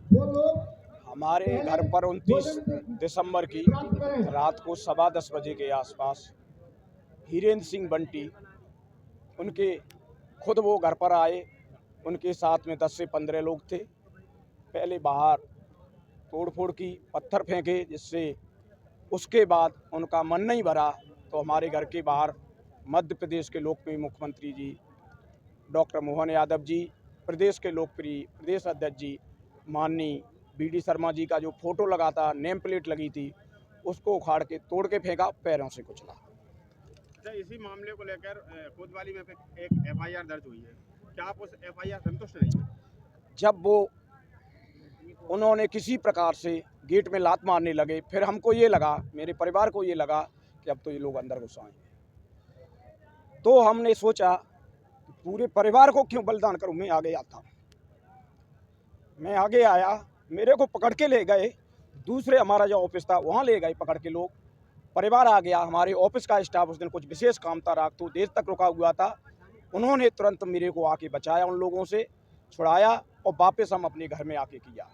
हमारे घर पर 29 दिसंबर की रात को 10:15 बजे के आसपास हीरेंद्र सिंह बंटी उनके खुद वो घर पर आए। उनके साथ में 10 से 15 लोग थे। पहले बाहर तोड़फोड़ की, पत्थर फेंके, जिससे उसके बाद उनका मन नहीं भरा तो हमारे घर के बाहर मध्य प्रदेश के लोकप्रिय मुख्यमंत्री जी डॉक्टर मोहन यादव जी, प्रदेश के लोकप्रिय प्रदेश अध्यक्ष जी माननीय BD शर्मा जी का जो फोटो लगा था, नेम प्लेट लगी थी, उसको उखाड़ के तोड़ के फेंका, पैरों से कुचला। अच्छा, इसी मामले को लेकर कोतवाली में एक FIR दर्ज हुई है। क्या आप उस FIR संतुष्ट नहीं हैं? जब उन्होंने किसी प्रकार से गेट में लात मारने लगे, फिर हमको ये लगा, मेरे परिवार को ये लगा कि अब तो ये लोग अंदर घुस आएंगे। तो हमने सोचा पूरे परिवार को क्यों बलिदान करूं। मैं आगे आता, मैं आगे आया, मेरे को पकड़ के ले गए। दूसरे हमारा जो ऑफिस था वहाँ ले गए पकड़ के लोग। परिवार आ गया, हमारे ऑफिस का स्टाफ उस दिन कुछ विशेष काम था, रात तो देर तक रुका हुआ था। उन्होंने तुरंत मेरे को आके बचाया, उन लोगों से छुड़ाया और वापस हम अपने घर में आके किया।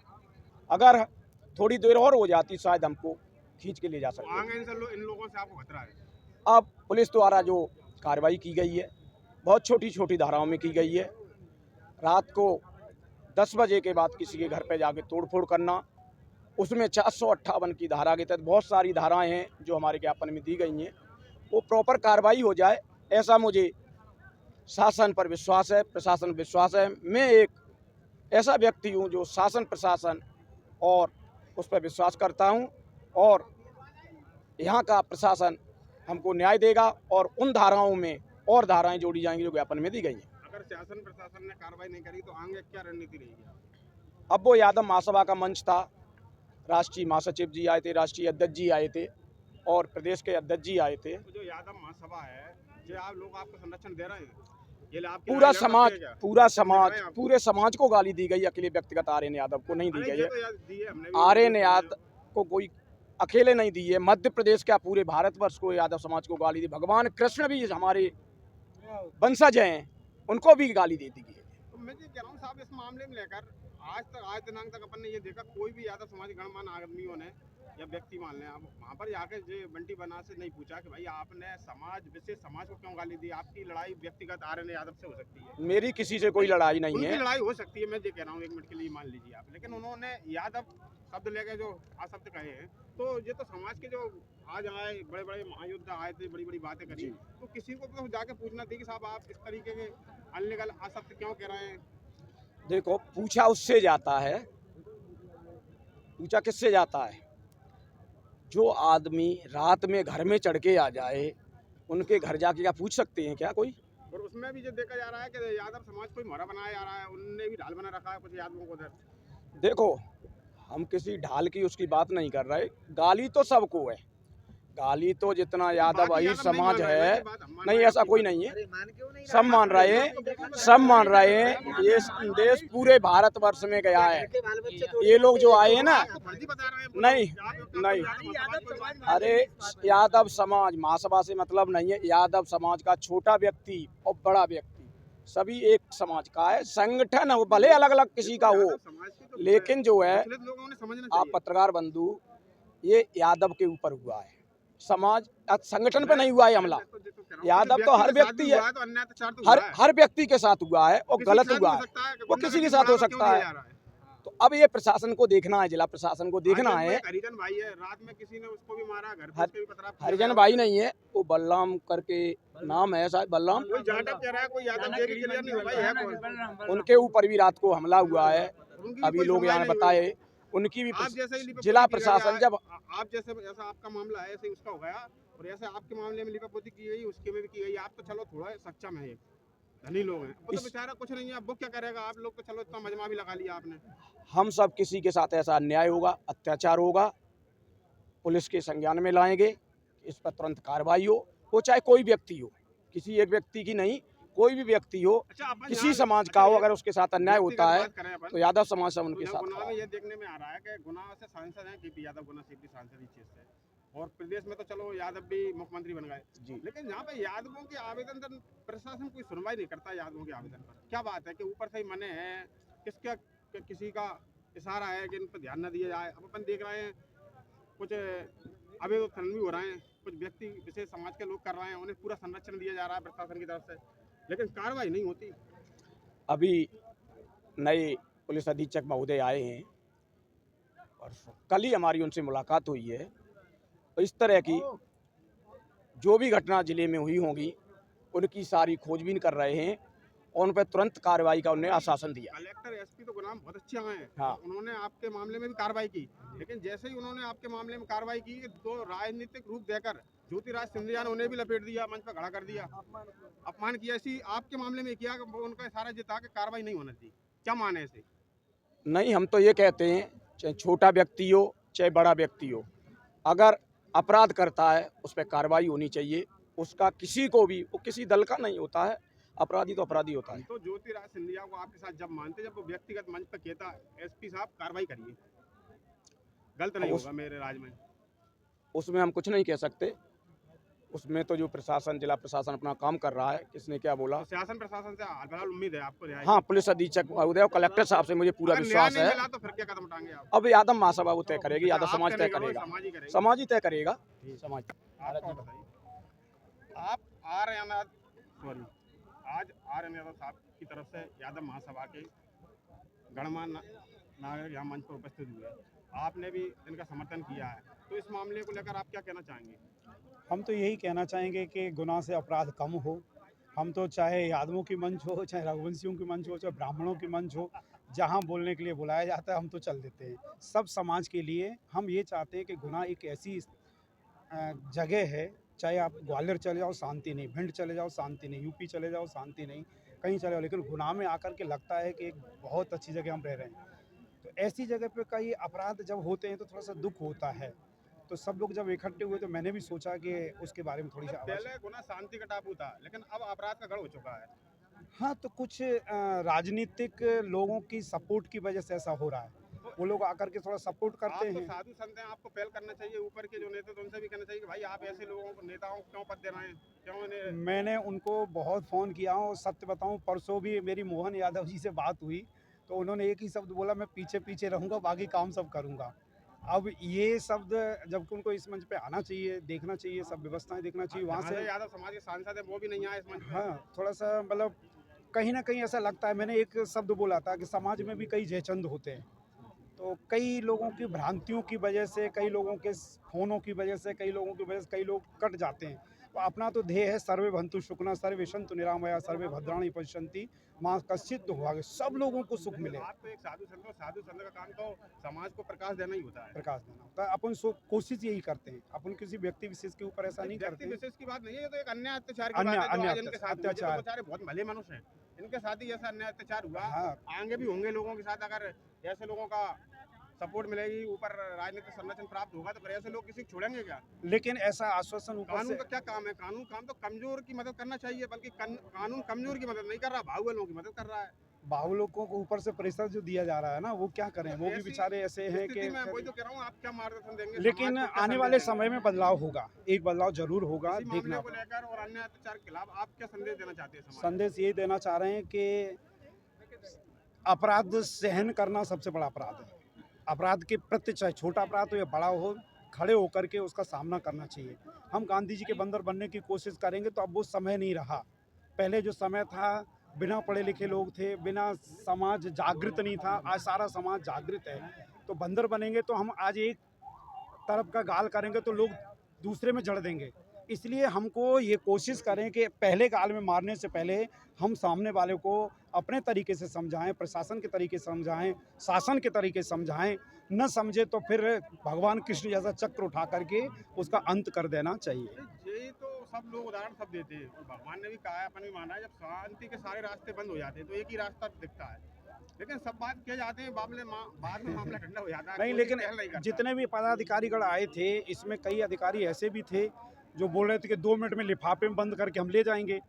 अगर थोड़ी देर और हो जाती शायद हमको खींच के ले जा सकते। इन लोगों से आपको खतरा है? अब पुलिस द्वारा जो कार्रवाई की गई है बहुत छोटी छोटी धाराओं में की गई है। रात को 10 बजे के बाद किसी के घर पे जाके तोड़फोड़ करना, उसमें 458 की धारा के तहत बहुत सारी धाराएं हैं जो हमारे ज्ञापन में दी गई हैं। वो प्रॉपर कार्रवाई हो जाए, ऐसा मुझे शासन पर विश्वास है, प्रशासन पर विश्वास है। मैं एक ऐसा व्यक्ति हूं जो शासन प्रशासन और उस पर विश्वास करता हूं और यहाँ का प्रशासन हमको न्याय देगा और उन धाराओं में और धाराएं जोड़ी जाएंगी जो ज्ञापन में दी गई हैं। अगर शासन प्रशासन ने कार्रवाई नहीं करी तो आगे क्या रणनीति रहेगी? अब वो यादव महासभा का मंच था, राष्ट्रीय महासचिव जी आए थे, राष्ट्रीय अध्यक्ष जी आए थे और प्रदेश के अध्यक्ष जी आए थे। तो जो यादव महासभा है, जो आप लोग आपको संरक्षण दे रहे हैं, पूरे समाज को गाली दी गई, अकेले व्यक्तिगत आर्यन यादव को नहीं दी गई है। आर्यन यादव को कोई अकेले नहीं दी है, मध्य प्रदेश का पूरे भारतवर्ष को यादव समाज को गाली दी। भगवान कृष्ण भी हमारे वंशज हैं, उनको भी गाली दे दी गई है। तो मैं ये कह रहा हूँ साहब, इस मामले में लेकर आज दिनांक तक अपन ने ये देखा कोई भी यादव समाज गणमान्य आदमियों ने या व्यक्ति मान लें, अब वहाँ पर जाकर जो बंटी बना से नहीं पूछा कि भाई आपने विशेष समाज को क्यों गाली दी? आपकी लड़ाई व्यक्तिगत आर्यन यादव से हो सकती है, मेरी किसी से कोई लड़ाई नहीं है। लड़ाई हो सकती है, मैं ये कह रहा हूँ, एक मिनट के लिए मान लीजिए आप, लेकिन उन्होंने यादव शब्द लेकर जो शब्द कहे हैं, तो ये तो समाज के जो आज आए बड़े बड़े महायुद्ध आए थे, बड़ी बड़ी बातें करी, तो किसी को तो जाके पूछना थी कि साहब आप इस तरीके के अनलीगल अशब्द क्यों कह रहे हैं? देखो, पूछा उससे जाता है, पूछा किससे जाता है? जो आदमी रात में घर में चढ़ के आ जाए, उनके घर जाके क्या पूछ सकते हैं क्या कोई? और उसमें भी जो देखा जा रहा है कि यादव समाज कोई मोहरा बनाया जा रहा है, उनने भी ढाल बना रखा है कुछ यादवों को उधर। देखो, हम किसी ढाल की उसकी बात नहीं कर रहे, गाली तो सबको है, गाली तो जितना यादव ही समाज है, नहीं ऐसा कोई नहीं है, सब मान रहे हैं, सब मान रहे हैं। ये संदेश पूरे भारतवर्ष में गया है। ये लोग जो आए हैं ना, नहीं नहीं, अरे यादव समाज महासभा से मतलब नहीं है। यादव समाज का छोटा व्यक्ति और बड़ा व्यक्ति सभी एक समाज का है। संगठन हो भले अलग अलग किसी का हो, लेकिन जो है आप पत्रकार बंधु, ये यादव के ऊपर हुआ है, समाज संगठन पे नहीं हुआ है हमला। यादव तो हर व्यक्ति है, हर व्यक्ति के साथ हुआ है और गलत हुआ है, वो किसी के साथ हो सकता है। तो अब ये प्रशासन को देखना है, जिला प्रशासन को देखना है। हरिजन भाई है, रात में किसी ने उसको भी मारा, घर पे भी पथराव किया। हरिजन भाई नहीं है, वो बलराम करके नाम है शायद, बलराम। कोई जाटव कह रहा है, कोई यादव के क्लियर नहीं हो भाई है कौन? उनके ऊपर भी रात को हमला हुआ है, अभी लोग यहाँ बताए। उनकी भी जिला प्रशासन, जब आप जैसे ऐसा आपका मामला है, ऐसे उसका हो गया और ऐसे आपके मामले में लिपापोती की गई, उसके में भी की गई। आप तो चलो थोड़ा सक्षम है, धनी लोग हैं, वो तो बेचारा कुछ नहीं है, अब वो क्या करेगा? आप लोग तो चलो इतना मजमा भी लगा लिया आपने। हम सब किसी के साथ ऐसा अन्याय होगा, अत्याचार होगा, पुलिस के संज्ञान में लाएंगे, इस पर तुरंत कार्रवाई हो। वो चाहे कोई व्यक्ति हो, किसी एक व्यक्ति की नहीं, कोई भी व्यक्ति हो, किसी समाज का हो, अगर उसके साथ अन्याय होता है तो यादव समाज से उनके साथ। गुना में ये देखने में आ रहा है कि गुना से सांसद हैं KP यादव, गुना से भी सांसद ही चीज से, और प्रदेश में तो चलो यादव भी मुख्यमंत्री बन गए जी, लेकिन यहाँ पे यादवों के आवेदन प्रशासन कोई सुनवाई नहीं करता। यादवों के आवेदन पर क्या बात है कि ऊपर से ही मने हैं, किसका कि किसी का इशारा है कि इन पर ध्यान न दिया जाए। अब अपन देख रहे हैं कुछ अवैध उत्खनन भी हो रहे हैं, कुछ व्यक्ति विशेष समाज के लोग कर रहे हैं, उन्हें पूरा संरक्षण दिया जा रहा है प्रशासन की तरफ से, लेकिन कार्रवाई नहीं होती। अभी नए पुलिस अधीक्षक महोदय आए हैं और कल ही हमारी उनसे मुलाकात हुई है। तो इस तरह की जो भी घटना जिले में हुई होंगी उनकी सारी खोजबीन कर रहे हैं और उन पर तुरंत कार्रवाई का उन्हें आश्वासन दिया। कलेक्टर एसपी तो गुलाम बहुत अच्छे हैं, हाँ। उन्होंने आपके मामले में भी कार्रवाई की, लेकिन जैसे ही उन्होंने आपके मामले में कार्रवाई की तो राजनीतिक रूप देकर ज्योतिराज सिंधिया ने उन्हें भी लपेट दिया, मंच पर खड़ा कर दिया, अपमान किया। ऐसी आपके मामले में किया, उनका इशारा जिता के कार्रवाई नहीं होना चाहिए, क्या माने ऐसे? नहीं, हम तो ये कहते हैं चाहे छोटा व्यक्ति हो चाहे बड़ा व्यक्ति हो, अगर अपराध करता है उस पर कार्रवाई होनी चाहिए। उसका किसी को भी, वो किसी दल का नहीं होता है, अपराधी तो अपराधी होता है। तो ज्योतिराज सिंधिया को आपके साथ जब मानते, जब वो व्यक्तिगत मंच पर कहता एसपी साहब कार्रवाई करिए, गलत नहीं होगा मेरे राज में? उसमें हम कुछ नहीं कह सकते। उसमें तो जो प्रशासन, जिला प्रशासन अपना काम कर रहा है। किसने क्या बोला, तो शासन प्रशासन से फिलहाल उम्मीद है आपको न्याय? हाँ, पुलिस अधीक्षक महोदय और कलेक्टर साहब से मुझे पूरा अगर विश्वास न्याय नहीं है। मिला तो फिर क्या कदम उठाएंगे आप? अब यादव महासभा वो तय करेगी, यादव आप समाज क्या तय नहीं करोगे, करेगा, समाज ही करेगा। समाज ही तय करेगा। समाज आपको बताइए, आप आर्यनाथ सॉरी आज आर्यन यादव साहब की तरफ से यादव महासभा के गणमान्य नागरिक यहाँ मंच पर उपस्थित हुए, आपने भी इनका समर्थन किया है, तो इस मामले को लेकर आप क्या कहना चाहेंगे? हम तो यही कहना चाहेंगे कि गुनाह से अपराध कम हो। हम तो चाहे यादवों की मंच हो, चाहे रघुवंशियों की मंच हो, चाहे ब्राह्मणों की मंच हो, जहाँ बोलने के लिए बुलाया जाता है हम तो चल देते हैं। सब समाज के लिए हम ये चाहते हैं कि गुनाह एक ऐसी जगह है, चाहे आप ग्वालियर चले जाओ शांति नहीं, भिंड चले जाओ शांति नहीं, यूपी चले जाओ शांति नहीं, कहीं चले जाओ, लेकिन गुनाह में आकर के लगता है कि एक बहुत अच्छी जगह हम रह रहे हैं। तो ऐसी जगह पे कई अपराध जब होते हैं तो थोड़ा सा दुख होता है। तो सब लोग जब इकट्ठे हुए तो मैंने भी सोचा कि उसके बारे में थोड़ी सी पहले गुना शांति का टापू था, लेकिन अब अपराध का गढ़ हो चुका है। हाँ, तो कुछ राजनीतिक लोगों की सपोर्ट की वजह से ऐसा हो रहा है। वो लोग आकर के थोड़ा सपोर्ट करते आप तो हैं। साधु संत हैं, आपको पहल करना चाहिए, ऊपर के जो नेता तो उनसे भी कहना चाहिए कि भाई आप ऐसे लोगों को, नेताओं को क्यों पद दे रहे हैं, क्यों इन्हें? मैंने उनको बहुत फ़ोन किया और सत्य बताऊं, परसों भी मेरी मोहन यादव जी से बात हुई तो उन्होंने एक ही शब्द बोला, मैं पीछे पीछे रहूँगा, बाकी काम सब करूँगा। अब ये शब्द जबकि उनको इस मंच पे आना चाहिए, देखना चाहिए, सब व्यवस्थाएं देखना चाहिए वहाँ से। यादव समाज के सांसद है, वो भी नहीं आए इस मंच पे। हाँ, थोड़ा सा मतलब कहीं ना कहीं ऐसा लगता है। मैंने एक शब्द बोला था कि समाज में भी कई जयचंद होते हैं, तो कई लोगों की भ्रांतियों की वजह से, कई लोगों के फ़ोनों की वजह से, कई लोगों की वजह से कई लोग कट जाते हैं। तो अपना तो ध्येय है सर्वे भंतु शुक्ना, सर्वे सन्तु निरामया, सर्वे भद्राणि पश्यन्ति माँ कश्चित् दुर्भाग्य, सब लोगों को सुख मिले। आप तो एक साधु संत हो, साधु संत का काम तो समाज को प्रकाश देना ही होता है। प्रकाश देना होता है। अपन कोशिश यही करते हैं, अपन किसी व्यक्ति विशेष के ऊपर ऐसा नहीं करते हैं। व्यक्ति विशेष की बात नहीं है, ये तो एक अन्याय अत्याचार की बात है जो आज इनके साथ हुआ। ये तो बेचारे बहुत भले मनुष्य हैं, इनके साथ ही ऐसा अन्याय अत्याचार हुआ। हाँ, आगे भी होंगे लोगों के साथ, अगर ऐसे लोगों का सपोर्ट मिलेगी, ऊपर राजनीतिक संरक्षण प्राप्त होगा, तो फिर ऐसे लोग किसी को छोड़ेंगे क्या? लेकिन ऐसा आश्वासन ऊपर कानून से। का क्या काम है? कानून काम तो कमजोर की मदद करना चाहिए, बल्कि कानून कमजोर की मदद नहीं कर रहा, बाहुबलों की मदद कर रहा है। बाहुलों को ऊपर से प्रेशर जो दिया जा रहा है ना, वो क्या करें, वो भी बेचारे ऐसे हैं कि। मैं वही तो कह रहा हूँ, आप क्या मार्गदर्शन देंगे? लेकिन आने वाले समय में बदलाव होगा, एक बदलाव जरूर होगा, इसी मामले देखना। को लेकर और अन्य अत्याचार के खिलाफ आप क्या संदेश देना चाहते हैं समाज? संदेश ये देना चाह रहे हैं कि अपराध सहन करना सबसे बड़ा अपराध है। अपराध के प्रति, चाहे छोटा अपराध हो या बड़ा हो, खड़े होकर के उसका सामना करना चाहिए। हम गांधी जी के बंदर बनने की कोशिश करेंगे तो अब वो समय नहीं रहा। पहले जो समय था, बिना पढ़े लिखे लोग थे, बिना समाज जागृत नहीं था। आज सारा समाज जागृत है, तो बंदर बनेंगे तो हम आज एक तरफ का गाल करेंगे तो लोग दूसरे में जड़ देंगे। इसलिए हमको ये कोशिश करें कि पहले गाल में मारने से पहले हम सामने वाले को अपने तरीके से समझाएं, प्रशासन के तरीके से समझाएं, शासन के तरीके से समझाएं। न समझे तो फिर भगवान कृष्ण जैसा चक्र उठा करके उसका अंत कर देना चाहिए। यही तो सब लोग उदाहरण सब देते हैं, और भगवान ने भी कहा है, अपन भी माना है, जब शांति के सारे रास्ते बंद हो जाते हैं तो एक ही रास्ता दिखता है, लेकिन सब बात किए जाते हैं, बाद में मामला ठंडा हो जाता है। नहीं, लेकिन जितने भी पदाधिकारीगण आए थे, इसमें कई अधिकारी ऐसे भी थे जो बोल रहे थे कि 2 मिनट में लिफाफे में बंद करके हम ले जाएंगे।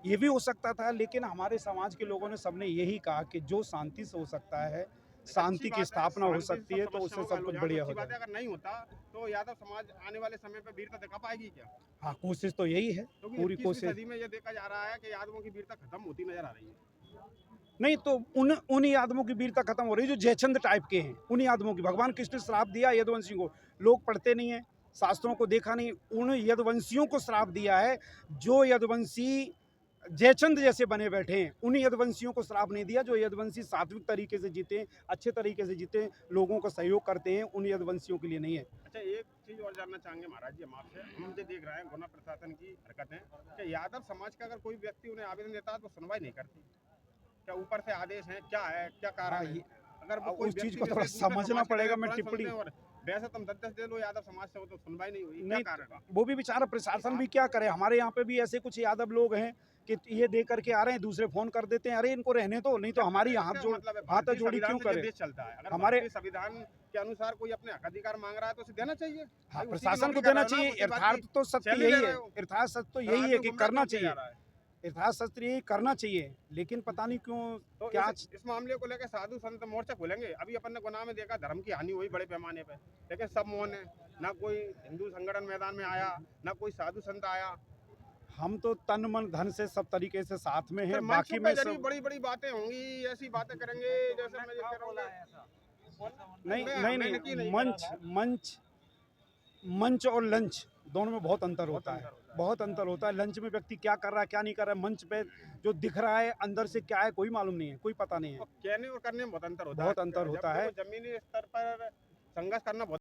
ये भी हो सकता था, लेकिन हमारे समाज के लोगों ने सबने यही कहा कि जो शांति से हो सकता है, शांति की स्थापना हो सकती है, तो उससे सब कुछ बढ़िया हो जाए। अगर नहीं होता तो यादव समाज आने वाले समय पर वीरता दिखा पाएगी क्या? हाँ, कोशिश तो यही है, पूरी कोशिश। सदी में ये देखा जा रहा है कि यादवों की वीरता खत्म होती नजर आ रही है। नहीं तो उन्हीं आदमों की वीरता खत्म हो रही है जो जयचंद टाइप के हैं। उन्हीं आदमों की भगवान कृष्ण ने श्राप दिया यदुवंशियों को, लोग पढ़ते नहीं हैं, शास्त्रों को देखा नहीं, उन यदुवंशियों को श्राप दिया है जो यदुवंशी जयचंद जैसे बने बैठे हैं। उन्हीं यदुवंशियों को श्राप नहीं दिया जो यदुवंशी सात्विक तरीके से जीते, अच्छे तरीके से जीते, लोगों को सहयोग करते हैं, उन यदुवंशियों के लिए नहीं है। अच्छा, एक चीज और जानना चाहेंगे महाराज जी हम आपसे, हम जो देख रहे हैं गुना प्रशासन की हरकतें कि यादव समाज का अगर कोई व्यक्ति उन्हें आवेदन देता है तो सुनवाई नहीं करती, क्या ऊपर से आदेश है, क्या है, क्या कारण है? अगर वो कोई उस चीज व्यक्ति को थोड़ा जैसे दूसरे समझना समाज के पड़ेगा। लोग मैं तुरंत टिप्पणी सुनते हैं और वैसे तुम 10-10 दे लो यादव समाज से, वो तो सुनवाई नहीं हुई, क्या नहीं, कारण है? वो भी बेचारा प्रशासन भी क्या करे। हमारे यहाँ पे भी ऐसे कुछ यादव लोग हैं कि ये दे करके आ रहे हैं, दूसरे फोन कर देते हैं, अरे इनको रहने दो, नहीं तो हमारी हाथ क्या जोड़ मतलब है? हाथ भारतीय जोड़ी संविधान क्यों से जो करे। देश चलता है, अगर हमारे भारतीय संविधान के अनुसार कोई अपने हक अधिकार मांग रहा है तो उसे देना चाहिए। हाँ, भाई उसी की प्रशासन को नौकरी कर देना रहा है ना, चाहिए। उसी बात यथार्थ की तो सत्य सैलरी यही ले है, रहे हो। यथार्थ सत्य तो फिर यही है आदमी कि गुमराह करना क्यों किया जा चाहिए, रहा है? यथार्थ सत्य यही करना चाहिए, लेकिन पता नहीं क्यों तो क्या। इस मामले को लेकर साधु संत मोर्चा खोलेंगे। अभी अपन ने गुनाह में देखा धर्म की हानि हुई बड़े पैमाने पे, लेकिन सब मौन है, ना कोई हिंदू संगठन मैदान में आया, ना कोई साधु संत आया। हम तो तन मन धन से सब तरीके से साथ में फिर हैं, मंच बाकी पे में जरूर सब बड़ी बड़ी बातें होंगी, ऐसी बातें करेंगे जैसे मैं ये कह रहा हूँ। नहीं मैंने नहीं की नहीं, नहीं मंच मंच और लंच दोनों में बहुत अंतर होता है, अंतर होता है। बहुत अंतर होता है। लंच में व्यक्ति क्या कर रहा है क्या नहीं कर रहा है, मंच पे जो दिख रहा है अंदर से क्या है कोई मालूम नहीं है, कोई पता नहीं है। कहने और करने में बहुत अंतर होता है। बहुत अंतर होता जब है। देखो जमीनी स्तर पर संघर्ष करना बहुत